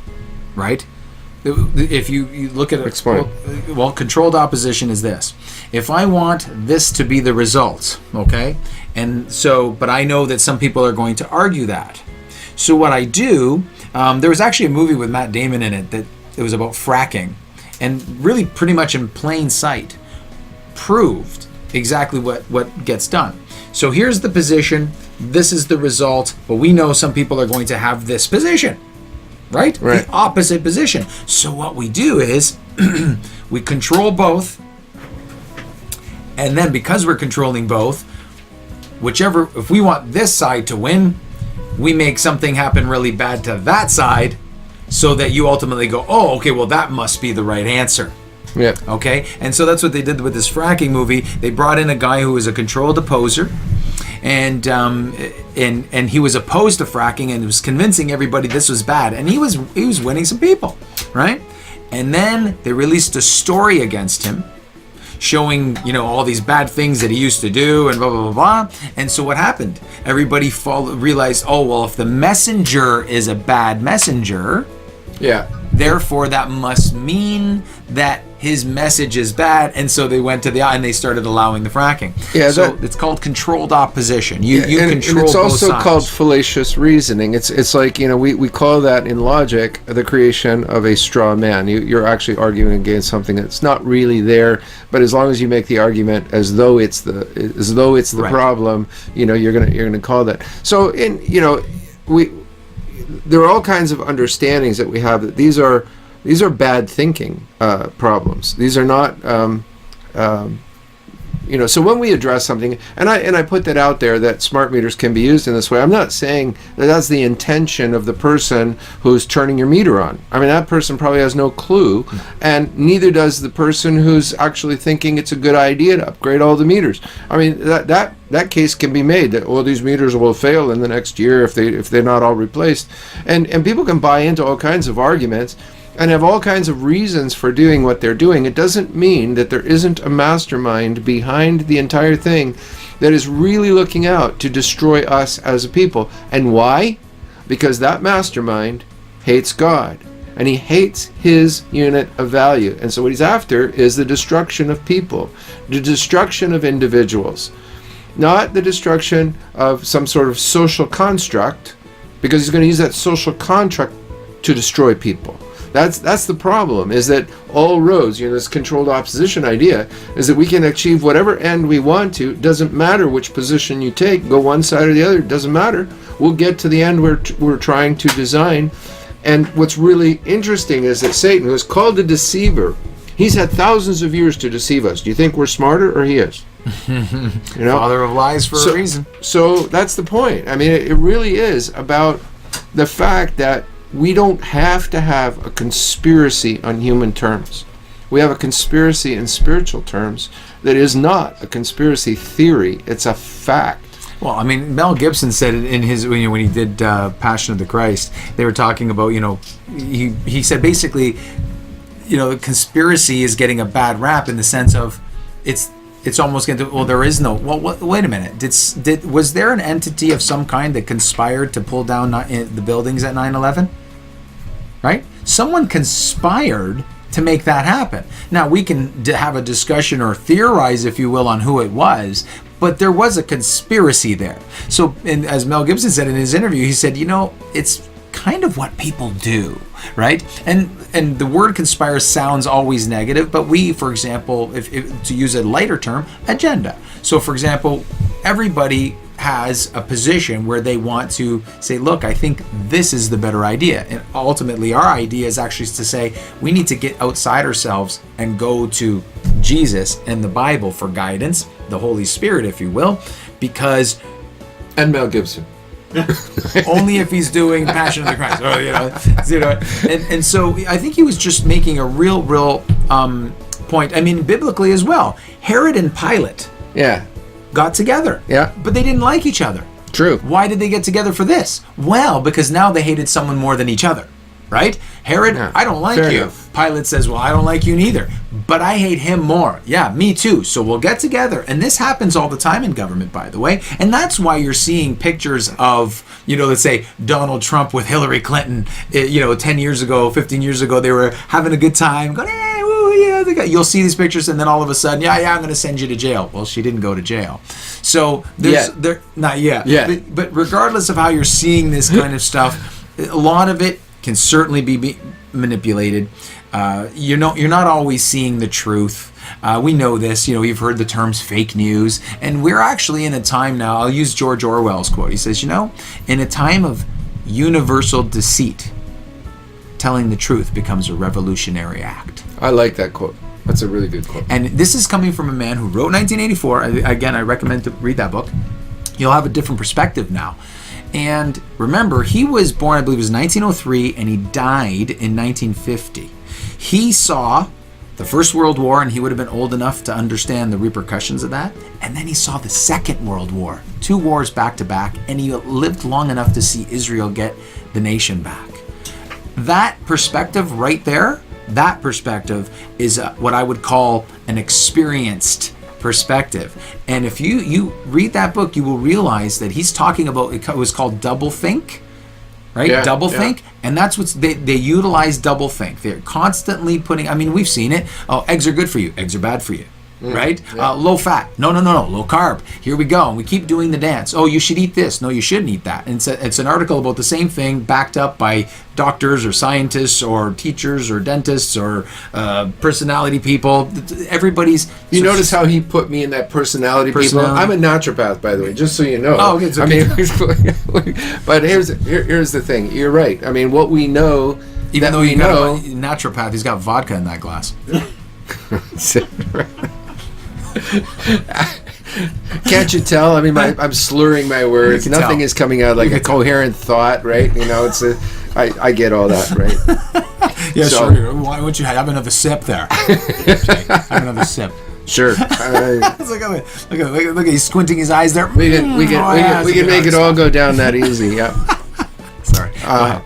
right? If you look at it, explain. Well, controlled opposition is this: if I want this to be the result, okay, and so, but I know that some people are going to argue that. So what I do, there was actually a movie with Matt Damon in it that it was about fracking. and really pretty much in plain sight proved exactly what gets done. So here's the position, this is the result, but we know some people are going to have this position, right? The opposite position. So what we do is we control both, and then because we're controlling both, if we want this side to win, we make something happen really bad to that side so that you ultimately go, oh, okay, well, that must be the right answer. Yeah. Okay? And so that's what they did with this fracking movie. They brought in a guy who was a controlled opposer, and he was opposed to fracking and was convincing everybody this was bad. And he was winning some people, right? And then they released a story against him, showing, all these bad things that he used to do and blah, blah, blah, blah. And so what happened? Everybody realized, oh, well, if the messenger is a bad messenger, therefore that must mean that his message is bad. And so they went to and they started allowing the fracking. Yeah, so it's called controlled opposition. You control both sides. And it's also called fallacious reasoning. It's like, we call that in logic the creation of a straw man. You're actually arguing against something that's not really there, but as long as you make the argument as though it's the problem, you're gonna call that. So there are all kinds of understandings that we have that these are bad thinking problems. These are not, so when we address something, and I put that out there that smart meters can be used in this way, I'm not saying that that's the intention of the person who's turning your meter on. I mean, that person probably has no clue, and neither does the person who's actually thinking it's a good idea to upgrade all the meters. I mean, that case can be made that, these meters will fail in the next year if they're not all replaced, and people can buy into all kinds of arguments and have all kinds of reasons for doing what they're doing. It doesn't mean that there isn't a mastermind behind the entire thing that is really looking out to destroy us as a people. And why? Because that mastermind hates God, and he hates his unit of value. And so what he's after is the destruction of people, the destruction of individuals, not the destruction of some sort of social construct, because he's going to use that social contract to destroy people. That's the problem, is that all roads, this controlled opposition idea, is that we can achieve whatever end we want to. It doesn't matter which position you take, go one side or the other, it doesn't matter. We'll get to the end we're trying to design. And what's really interesting is that Satan, who is called a deceiver, he's had thousands of years to deceive us. Do you think we're smarter, or he is? Father of lies for a reason. So that's the point. I mean, it really is about the fact that we don't have to have a conspiracy on human terms. We have a conspiracy in spiritual terms that is not a conspiracy theory. It's a fact. Well, I mean, Mel Gibson said it in his, when he did Passion of the Christ, they were talking about, he said basically, conspiracy is getting a bad rap in the sense of it's almost going to, there is no, wait a minute. Was there an entity of some kind that conspired to pull down the buildings at 9/11? Right? Someone conspired to make that happen. Now, we can have a discussion or theorize, if you will, on who it was, but there was a conspiracy there. So, as Mel Gibson said in his interview, he said, it's kind of what people do, right? And the word conspire sounds always negative, but we, for example, if to use a lighter term, agenda. So, for example, everybody has a position where they want to say, look, I think this is the better idea. And ultimately, our idea is actually to say we need to get outside ourselves and go to Jesus and the Bible for guidance, the Holy Spirit, if you will, because... And Mel Gibson. Only if he's doing Passion of the Christ. And so I think he was just making a real point. I mean, biblically as well. Herod and Pilate got together. Yeah. But they didn't like each other. True. Why did they get together for this? Well, because now they hated someone more than each other. Right? Herod, I don't like you. Enough. Pilate says, well, I don't like you neither, but I hate him more. Yeah, me too. So we'll get together. And this happens all the time in government, by the way. And that's why you're seeing pictures of, let's say Donald Trump with Hillary Clinton, 10 years ago, 15 years ago, they were having a good time, going, hey, woo, yeah. You'll see these pictures, and then all of a sudden, I'm going to send you to jail. Well, she didn't go to jail. So not yet. Yeah. But regardless of how you're seeing this kind of stuff, a lot of it can certainly be manipulated. You're not always seeing the truth. We know this. You've heard the terms fake news, and we're actually in a time now. I'll use George Orwell's quote. He says, in a time of universal deceit, telling the truth becomes a revolutionary act. I like that quote. That's a really good quote. And this is coming from a man who wrote 1984. Again, I recommend to read that book. You'll have a different perspective now. And remember, he was born, I believe it was 1903, and he died in 1950. He saw the First World War, and he would have been old enough to understand the repercussions of that. And then he saw the Second World War, 2 wars back to back, and he lived long enough to see Israel get the nation back. That perspective right there, that perspective is what I would call an experienced perspective. And if you read that book, you will realize that he's talking about, it was called doublethink, right? Yeah, doublethink. And that's what they utilize doublethink. They're constantly putting, we've seen it. Oh, eggs are good for you. Eggs are bad for you. Right? Yeah. Low fat. No. Low carb. Here we go. And we keep doing the dance. Oh, you should eat this. No, you shouldn't eat that. And it's an article about the same thing backed up by doctors or scientists or teachers or dentists or personality people. Everybody's... You notice how he put me in that personality people? I'm a naturopath, by the way, just so you know. Oh, okay. But here's the thing. You're right. What we know... Even though you know... A naturopath, he's got vodka in that glass. Can't you tell? I'm slurring my words. Nothing is coming out like a coherent thought, right? I get all that, right? Yeah, so, sure. Why won't you have another sip there? Have another sip. Sure. Look, he's squinting his eyes there. We can make it all go down that easy. Yeah. Sorry.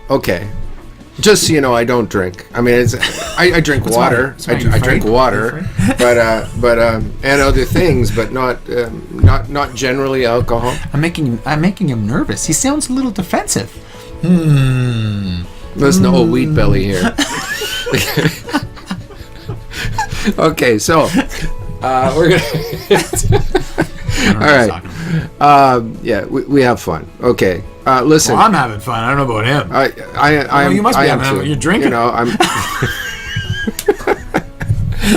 Okay. Just so you know, I don't drink. I drink water. I drink water, but and other things, but not generally alcohol. I'm making him nervous. He sounds a little defensive. Listen to old wheat belly here. Okay, so we're gonna. All right. Yeah, we have fun. Okay. Listen. Well, I'm having fun. I don't know about him. You must be having fun. You're drinking. I'm.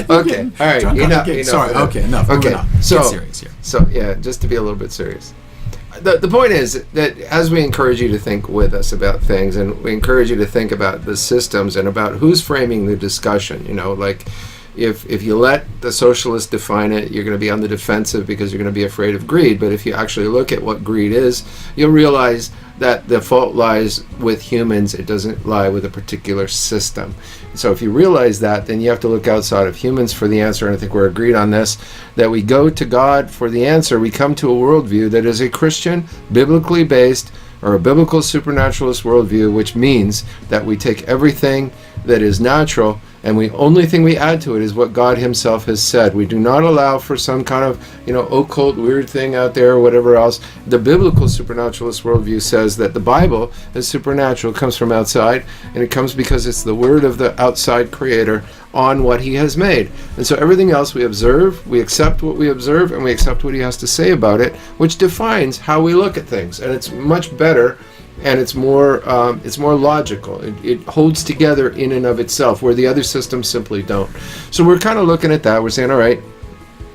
Okay. All right. Enough. Sorry. Okay. Enough. Okay. So, get serious here. So yeah, just to be a little bit serious. The point is that as we encourage you to think with us about things, and we encourage you to think about the systems and about who's framing the discussion, if you let the socialists define it, you're going to be on the defensive because you're going to be afraid of greed. But if you actually look at what greed is, you'll realize that the fault lies with humans. It doesn't lie with a particular system. So if you realize that, then you have to look outside of humans for the answer. And I think we're agreed on this, that we go to God for the answer. We come to a worldview that is a Christian, biblically based, or a biblical supernaturalist worldview, which means that we take everything that is natural and the only thing we add to it is what God himself has said. We do not allow for some kind of, occult weird thing out there or whatever else. The biblical supernaturalist worldview says that the Bible is supernatural, it comes from outside, and it comes because it's the word of the outside creator on what he has made. And so everything else we observe, we accept what we observe, and we accept what he has to say about it, which defines how we look at things. And it's much better, and it's more logical. It holds together in and of itself, where the other systems simply don't. So we're kind of looking at that. We're saying, all right,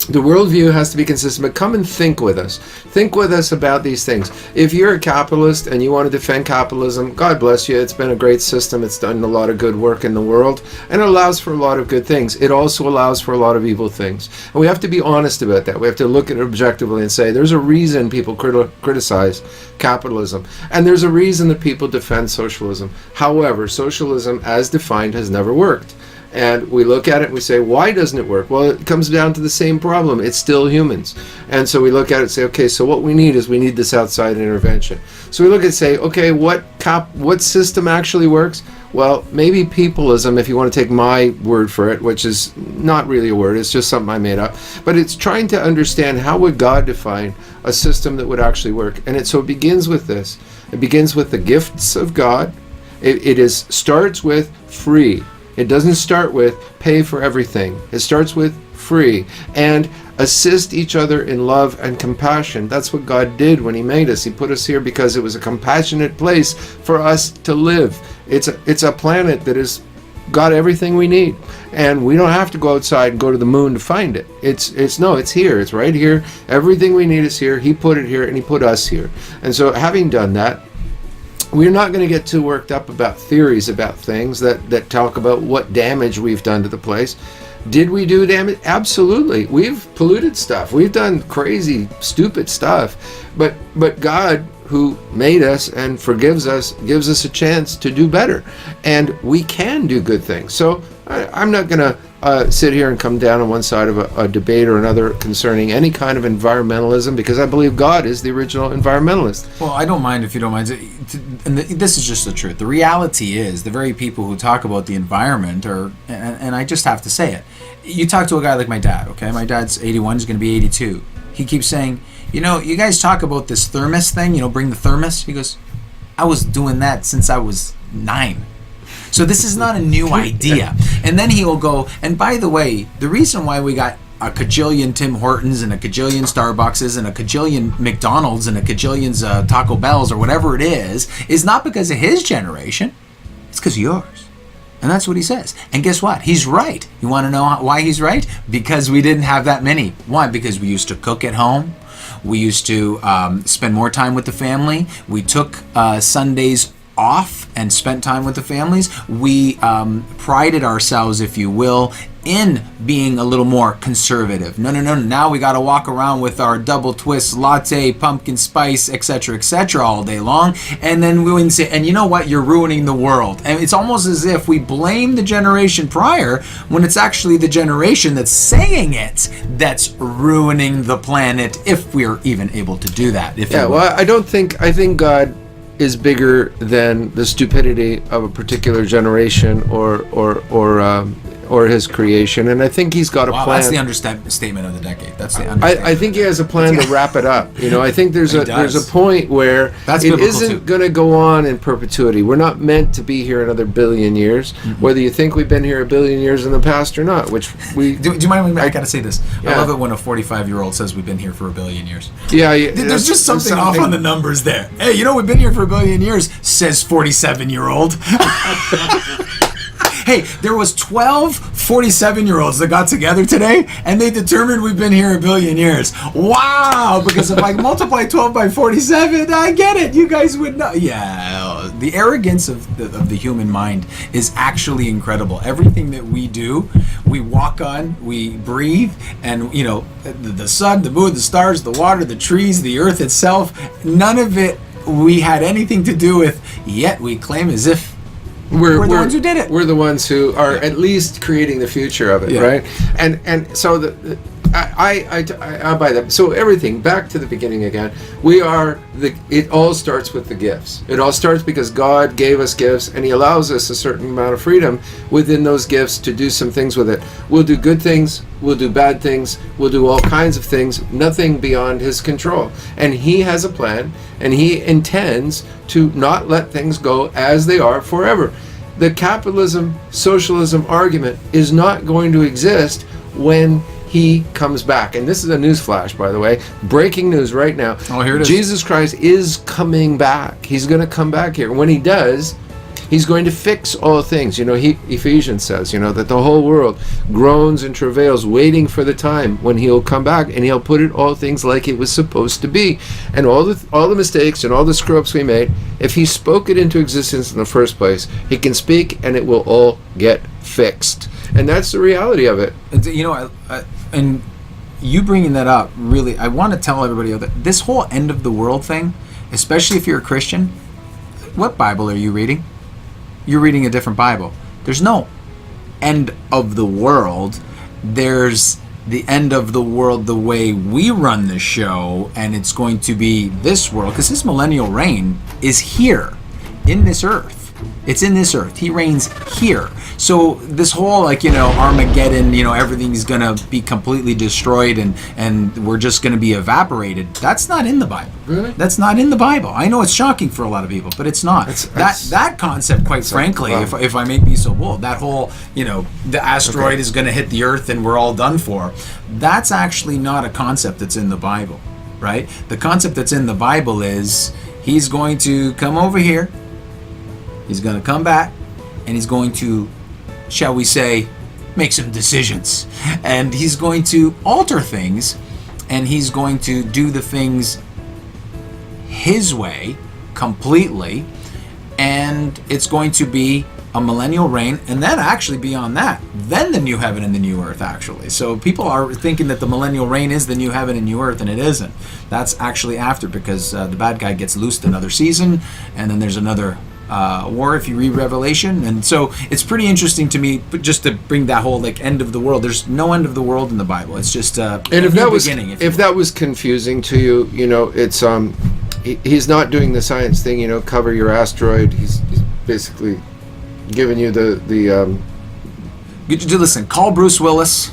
the worldview has to be consistent, but come and think with us. Think with us about these things. If you're a capitalist and you want to defend capitalism, God bless you. It's been a great system. It's done a lot of good work in the world, and it allows for a lot of good things. It also allows for a lot of evil things. And we have to be honest about that. We have to look at it objectively and say, there's a reason people criticize capitalism, and there's a reason that people defend socialism. However, socialism as defined has never worked. And we look at it and we say, why doesn't it work? Well, it comes down to the same problem. It's still humans. And so we look at it and say, okay, so what we need is we need this outside intervention. So we look and say, okay, what system actually works? Well, maybe peopleism, if you want to take my word for it, which is not really a word, it's just something I made up. But it's trying to understand how would God define a system that would actually work. And so it begins with this. It begins with the gifts of God. It starts with free. It doesn't start with pay for everything. It starts with free and assist each other in love and compassion. That's what God did when he made us. He put us here because it was a compassionate place for us to live. It's a planet that is got everything we need, and we don't have to go outside and go to the moon to find it. It's here. It's right here. Everything we need is here. He put it here, and he put us here. And so, having done that, we're not going to get too worked up about theories about things that talk about what damage we've done to the place. Did we do damage? Absolutely. We've polluted stuff. We've done crazy, stupid stuff. But God, who made us and forgives us, gives us a chance to do better. And we can do good things. So I'm not going to sit here and come down on one side of a debate or another concerning any kind of environmentalism, because I believe God is the original environmentalist. Well, I don't mind if you don't mind. And this is just the truth. The reality is, the very people who talk about the environment are, and I just have to say it. You talk to a guy like my dad, okay? My dad's 81, he's going to be 82. He keeps saying, you know, you guys talk about this thermos thing, you know, bring the thermos. He goes, I was doing that since I was 9. So this is not a new idea. And then he will go, and by the way, the reason why we got a cajillion Tim Hortons and a cajillion Starbuckses and a cajillion McDonald's and a cajillion Taco Bells or whatever it is not because of his generation. It's because of yours. And that's what he says. And guess what? He's right. You want to know why he's right? Because we didn't have that many. Why? Because we used to cook at home. We used to spend more time with the family. We took Sundays off and spent time with the families. We prided ourselves, if you will, in being a little more conservative. No. Now we got to walk around with our double twist latte, pumpkin spice, etc., all day long. And then we wouldn't say, and you know what? You're ruining the world. And it's almost as if we blame the generation prior when it's actually the generation that's saying it that's ruining the planet, if we're even able to do that. I think God is bigger than the stupidity of a particular generation or his creation, and I think he's got a plan. That's the understatement of the decade. That's the understatement. I think he has a plan to wrap it up. You know, I think there's a point where it isn't going to go on in perpetuity. We're not meant to be here another billion years, whether you think we've been here a billion years in the past or not. Which we do you mind? I gotta say this. Yeah. I love it when a 45-year-old says we've been here for a billion years. Yeah, there's just something off on the numbers there. Hey, you know we've been here for a billion years, says 47-year-old. Hey, there was 12 47-year-olds that got together today, and they determined we've been here a billion years. Wow! Because if I multiply 12 by 47, I get it. You guys would know. Yeah, the arrogance of the human mind is actually incredible. Everything that we do, we walk on, we breathe, and you know, the sun, the moon, the stars, the water, the trees, the earth itself, none of it we had anything to do with, yet we claim as if we're the ones who did it. We're the ones who are at least creating the future of it, right? And so I buy that. So everything, back to the beginning again. It all starts with the gifts. It all starts because God gave us gifts, and He allows us a certain amount of freedom within those gifts to do some things with it. We'll do good things. We'll do bad things. We'll do all kinds of things. Nothing beyond His control. And He has a plan, and He intends to not let things go as they are forever. The capitalism, socialism argument is not going to exist when He comes back. And this is a news flash, by the way. Breaking news right now. Oh, here it is. Jesus Christ is coming back. He's going to come back here. When He does, He's going to fix all things. You know, Ephesians says, you know, that the whole world groans and travails, waiting for the time when He'll come back, and He'll put it all things like it was supposed to be. And all the mistakes and all the screw-ups we made, if He spoke it into existence in the first place, He can speak, and it will all get fixed. And that's the reality of it. You know, and you bringing that up, really, I want to tell everybody that this whole end of the world thing, especially if you're a Christian, what Bible are you reading? You're reading a different Bible. There's no end of the world. There's the end of the world the way we run the show, and it's going to be this world, because His millennial reign is here in this earth. It's in this earth. He reigns here. So this whole, like, you know, Armageddon, you know, everything's going to be completely destroyed and we're just going to be evaporated. That's not in the Bible. Really? That's not in the Bible. I know it's shocking for a lot of people, but it's not. That concept, quite frankly, if I may be so bold, that whole, you know, the asteroid is going to hit the earth and we're all done for, that's actually not a concept that's in the Bible, right? The concept that's in the Bible is He's going to come over here, He's going to come back, and He's going to shall we say, make some decisions. And he's going to alter things, and he's going to do the things his way completely, and it's going to be a millennial reign, and then actually beyond that, then the new heaven and the new earth, actually. So people are thinking that the millennial reign is the new heaven and new earth, and it isn't. That's actually after, because the bad guy gets loosed another season, and then there's another war if you read Revelation. And so it's pretty interesting to me, but just to bring that whole like end of the world. There's no end of the world in the Bible. It's just and if that was confusing to you, you know, it's he's not doing the science thing, you know, cover your asteroid. He's basically giving you the listen, call Bruce Willis,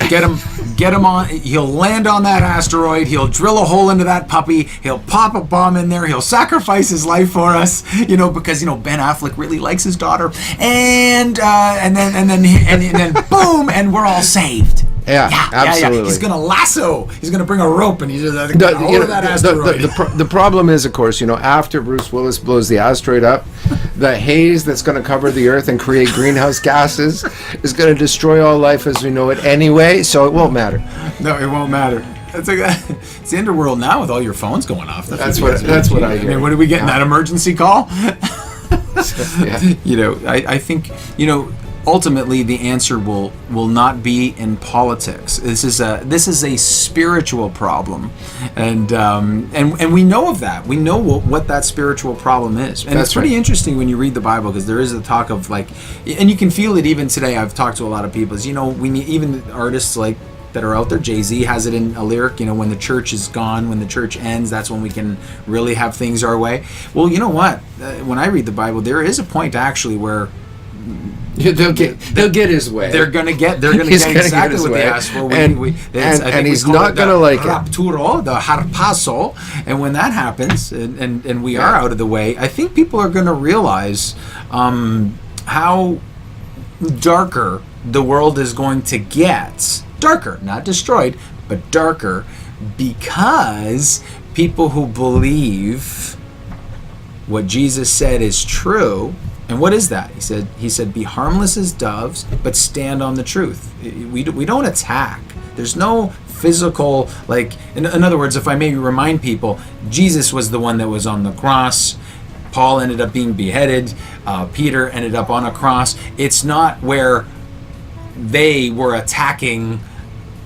get him on, he'll land on that asteroid, he'll drill a hole into that puppy, he'll pop a bomb in there, he'll sacrifice his life for us, you know, because, you know, Ben Affleck really likes his daughter, and then boom, and we're all saved. Yeah, absolutely. Yeah. He's gonna lasso. He's gonna bring a rope, and he's gonna hold that asteroid. The problem is, of course, you know, after Bruce Willis blows the asteroid up, the haze that's going to cover the Earth and create greenhouse gases is going to destroy all life as we know it anyway. So it won't matter. No, it won't matter. It's the underworld now with all your phones going off. That's what I hear. I mean, what are we getting? That emergency call? Yeah. You know, I think, you know, ultimately the answer will not be in politics. This is a spiritual problem, and we know of that. We know what that spiritual problem is, and it's pretty interesting when you read the Bible, because there is a talk of like, and you can feel it even today. I've talked to a lot of people. Is, you know, we need even artists like that are out there. Jay-Z has it in a lyric, you know, when the church is gone, when the church ends, that's when we can really have things our way. Well, you know what? When I read the Bible, there is a point actually where they'll get his way. They're gonna get exactly what they asked for. And he's not gonna like rapturo, the harpazo, and when that happens, and we are out of the way, I think people are gonna realize how darker the world is going to get. Darker, not destroyed, but darker, because people who believe what Jesus said is true. And what is that? He said, be harmless as doves, but stand on the truth. We don't attack. There's no physical, like, in other words, if I may remind people, Jesus was the one that was on the cross. Paul ended up being beheaded. Peter ended up on a cross. It's not where they were attacking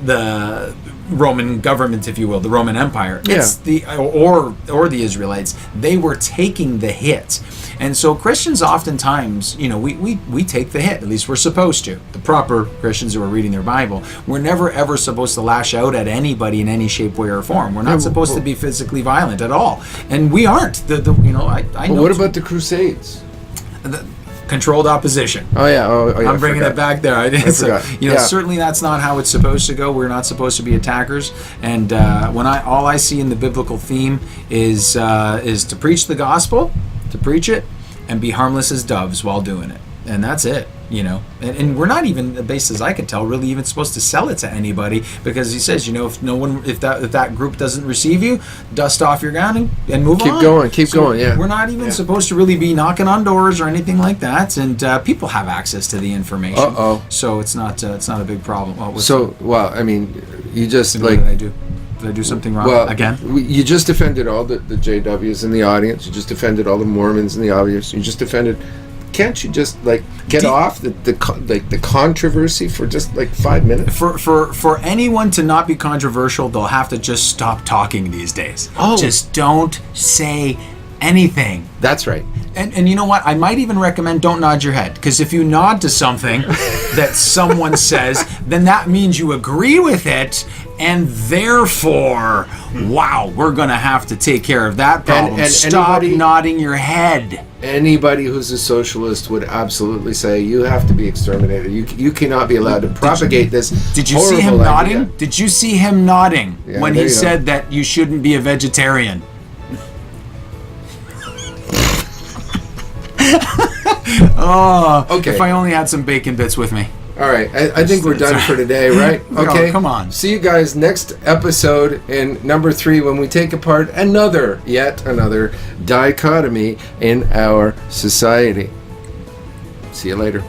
the Roman government, if you will, the Roman Empire. It's or the Israelites. They were taking the hit. And so Christians oftentimes, you know, we take the hit. At least we're supposed to. The proper Christians who are reading their Bible. We're never ever supposed to lash out at anybody in any shape, way, or form. We're not supposed to be physically violent at all. And we aren't. I know. What about the Crusades? Controlled opposition. Oh yeah. I'm bringing it back there. I forgot. Certainly that's not how it's supposed to go. We're not supposed to be attackers. And when all I see in the biblical theme is to preach the gospel, to preach it, and be harmless as doves while doing it. And that's it. You know, and we're not even, based as I could tell, really even supposed to sell it to anybody, because he says, you know, if that group doesn't receive you, dust off your gown and move on. Keep going. Yeah. We're not even supposed to really be knocking on doors or anything like that, and people have access to the information. So it's not a big problem. Well, I mean, you just what did I do? Did I do something wrong again? You just defended all the JWs in the audience. You just defended all the Mormons in the audience. You just defended. Can't you just like get off the controversy for just like 5 minutes? For anyone to not be controversial, they'll have to just stop talking these days. Just don't say anything. That's right. And you know what? I might even recommend don't nod your head, because if you nod to something that someone says, then that means you agree with it, and therefore, wow, we're going to have to take care of that problem. And stop nodding your head. Anybody who's a socialist would absolutely say you have to be exterminated. You cannot be allowed to propagate this. Did you see him nodding? Did you see him nodding when he said that you shouldn't be a vegetarian? Okay. If I only had some bacon bits with me. All right, I think we're done for today, right? Okay, come on. See you guys next episode in number 3 when we take apart yet another dichotomy in our society. See you later.